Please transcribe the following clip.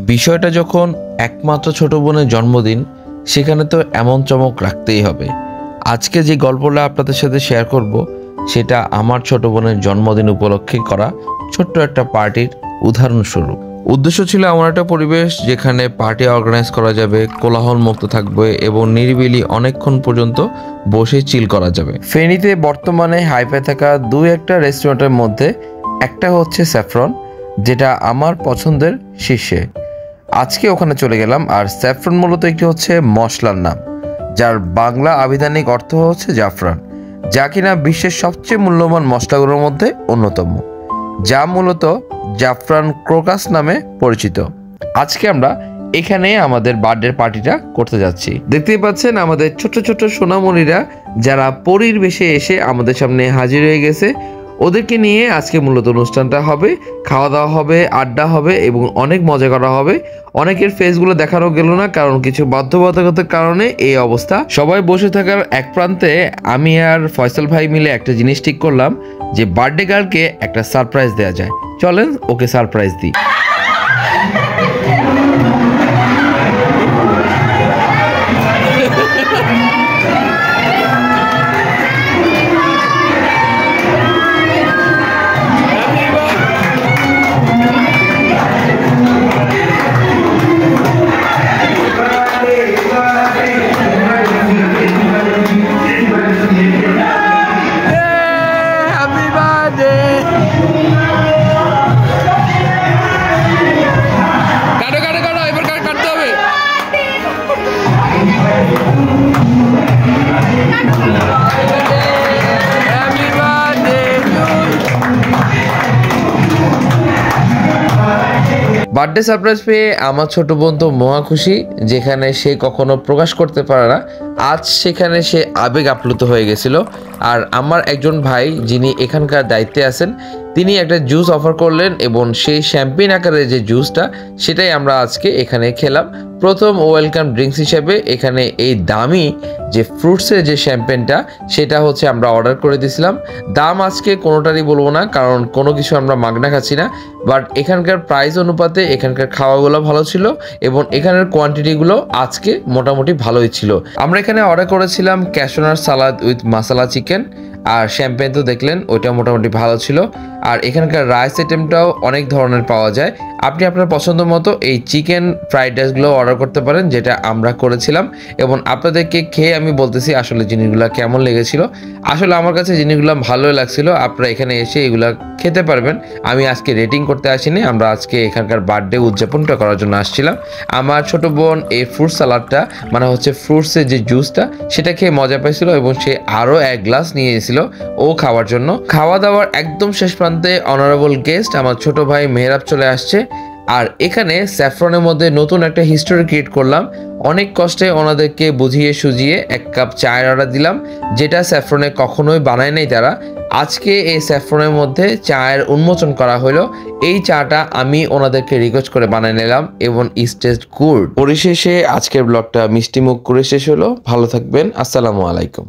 বিষয়টা যখন একমাত্র ছোট বোনের জন্মদিন, সেখানে তো এমন চমক রাখতেই হবে। আজকে যে গল্পটা আপনাদের সাথে শেয়ার করব, সেটা আমার ছোট বোনের জন্মদিন উপলক্ষে করা ছোট্ট একটা পার্টির উদাহরণস্বরূপ। উদ্দেশ্য ছিল এমন একটা পরিবেশ যেখানে পার্টি অর্গানাইজ করা যাবে, কোলাহল মুক্ত থাকবে এবং নিরিবিলি অনেকক্ষণ পর্যন্ত বসে চিল করা যাবে। ফেনীতে বর্তমানে হাইপে থাকা দুই একটা রেস্টুরেন্টের মধ্যে একটা হচ্ছে স্যাফরন, যেটা আমার পছন্দের শীর্ষে। আজকে ওখানে চলে গেলাম। আর স্যাফরন মূলত একটি হচ্ছে মশলার নাম, যার বাংলা আবিধানিক অর্থ হচ্ছে জাফরান, যা কিনা বিশ্বের সবচেয়ে মূল্যবান মশলাগুলোর মধ্যে অন্যতম, যা মূলত জাফরান ক্রোকাস নামে পরিচিত। আজকে আমরা এখানে আমাদের বার্থডে পার্টিটা করতে যাচ্ছি। দেখতেই পাচ্ছেন আমাদের ছোট ছোট সোনামণিরা, যারা পরীর বেশে এসে আমাদের সামনে হাজির হয়ে গেছে। ওদেরকে নিয়ে আজকে মূলত অনুষ্ঠানটা হবে, খাওয়া দাওয়া হবে, আড্ডা হবে এবং অনেক মজা করা হবে। অনেকের ফেসগুলো দেখানো গেল না, কারণ কিছু বাধ্যবাধকতার কারণে এই অবস্থা। সবাই বসে থাকার এক প্রান্তে আমি আর ফয়সাল ভাই মিলে একটা জিনিস ঠিক করলাম যে বার্থডে গার্লকে একটা সারপ্রাইজ দেওয়া যায়। চলেন ওকে সারপ্রাইজ দিই। বার্থডে সারপ্রাইজ পেয়ে আমার ছোট বোন তো মহা খুশি, যেখানে সে কখনো প্রকাশ করতে পারে না। আজ সেখানে সে আবেগ আপ্লুত হয়ে গেছিল। আর আমার একজন ভাই, যিনি এখানকার দায়িত্বে আছেন, তিনি একটা জুস অফার করলেন এবং সেই শ্যাম্পেন আকারের যে জুসটা, সেটাই আমরা আজকে এখানে খেলাম। প্রথম ওয়েলকাম ড্রিঙ্কস হিসেবে এখানে এই দামি যে ফ্রুটসের যে শ্যাম্পেনটা, সেটা হচ্ছে আমরা অর্ডার করে দিয়েছিলাম। দাম আজকে কোনোটারই বলবো না, কারণ কোনো কিছু আমরা মাগনা খাচ্ছি না। বাট এখানকার প্রাইস অনুপাতে এখানকার খাওয়াগুলো ভালো ছিল এবং এখানের কোয়ান্টিটিগুলো আজকে মোটামুটি ভালোই ছিল। আমরা এখানে অর্ডার করেছিলাম ক্যাশনার সালাদ উইথ মাসালা চিকেন, আর শ্যাম্পেন তো দেখলেন ওইটা মোটামুটি ভালো ছিল। আর এখানকার রাইস আইটেমটাও অনেক ধরনের পাওয়া যায়। আপনি আপনার পছন্দ মতো এই চিকেন ফ্রাইড রাইসগুলো অর্ডার করতে পারেন, যেটা আমরা করেছিলাম। এবং আপনাদেরকে খেয়ে আমি বলতেছি আসলে জিনিসগুলো কেমন লেগেছিল। আসলে আমার কাছে জিনিসগুলো ভালোই লাগছিল। আপনারা এখানে এসে এগুলা খেতে পারবেন। আমি আজকে রেটিং করতে আসিনি, আমরা আজকে এখানকার বার্থডে উদযাপনটা করার জন্য আসছিলাম। আমার ছোট বোন এই ফ্রুট সালাডটা, মানে হচ্ছে ফ্রুটসের যে জুসটা, সেটা খেয়ে মজা পাইছিল এবং সে আরও এক গ্লাস নিয়ে এসেছিল ও খাওয়ার জন্য। খাওয়া দাওয়ার একদম শেষ প্রান্তে অনারেবল গেস্ট আমার ছোট ভাই মেহরাব চলে আসছে। আর এখানে স্যাফরনের মধ্যে নতুন একটা হিস্টোরি ক্রিয়েট করলাম। অনেক কষ্টে ওনাদেরকে বুঝিয়ে সুজিয়ে এক কাপ চায়ের অর্ডার দিলাম, যেটা স্যাফরনে কখনোই বানায় নাই তারা। আজকে এই স্যাফরনের মধ্যে চায়ের উন্মোচন করা হলো। এই চাটা আমি ওনাদেরকে রিকোয়েস্ট করে বানিয়ে নিলাম এবং ইট টেস্ট গুড। পরিশেষে আজকের ব্লগটা মিষ্টি মুখ করে শেষ হলো। ভালো থাকবেন, আসসালামু আলাইকুম।